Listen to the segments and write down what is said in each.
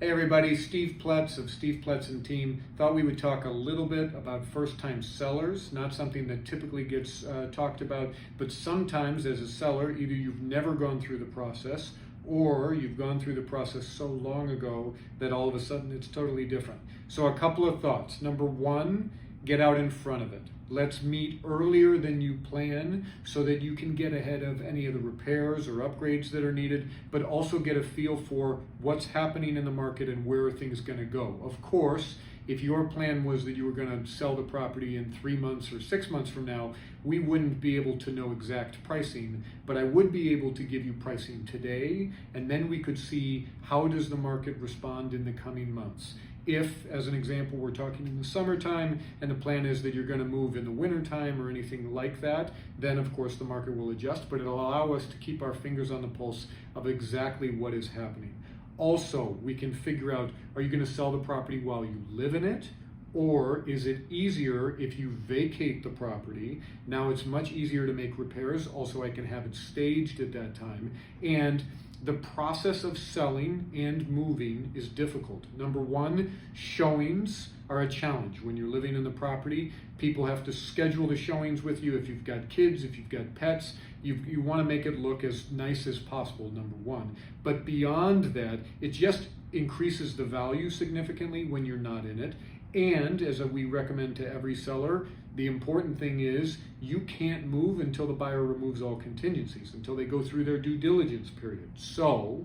Hey everybody, Steve Pletz of Steve Pletz and Team. Thought we would talk a little bit about first-time sellers, not something that typically gets talked about, but sometimes as a seller, either you've never gone through the process or you've gone through the process so long ago that all of a sudden it's totally different. So a couple of thoughts. Number one, get out in front of it. Let's meet earlier than you plan so that you can get ahead of any of the repairs or upgrades that are needed, but also get a feel for what's happening in the market and where are things going to go. Of course, if your plan was that you were going to sell the property in 3 months or 6 months from now, we wouldn't be able to know exact pricing, but I would be able to give you pricing today, and then we could see how does the market respond in the coming months. If, as an example, we're talking in the summertime and the plan is that you're going to move in the wintertime or anything like that, then of course the market will adjust, but it'll allow us to keep our fingers on the pulse of exactly what is happening. Also, we can figure out, are you going to sell the property while you live in it? Or is it easier if you vacate the property? Now it's much easier to make repairs. Also, I can have it staged at that time. And the process of selling and moving is difficult. Number one, showings are a challenge. When you're living in the property, people have to schedule the showings with you. If you've got kids, if you've got pets, you want to make it look as nice as possible, number one. But beyond that, it just increases the value significantly when you're not in it. And as we recommend to every seller, the important thing is you can't move until the buyer removes all contingencies, until they go through their due diligence period. So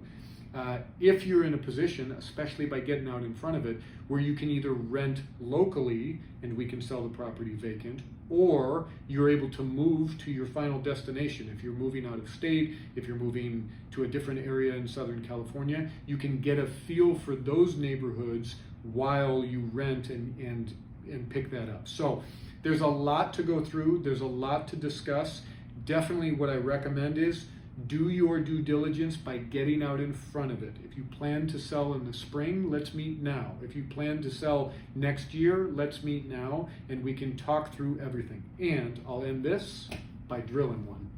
if you're in a position, especially by getting out in front of it, where you can either rent locally and we can sell the property vacant, or you're able to move to your final destination. If you're moving out of state, if you're moving to a different area in Southern California, you can get a feel for those neighborhoods while you rent and pick that up. So there's a lot to go through. There's a lot to discuss. Definitely what I recommend is do your due diligence by getting out in front of it. If you plan to sell in the spring, let's meet now. If you plan to sell next year, let's meet now and we can talk through everything. And I'll end this by drilling one.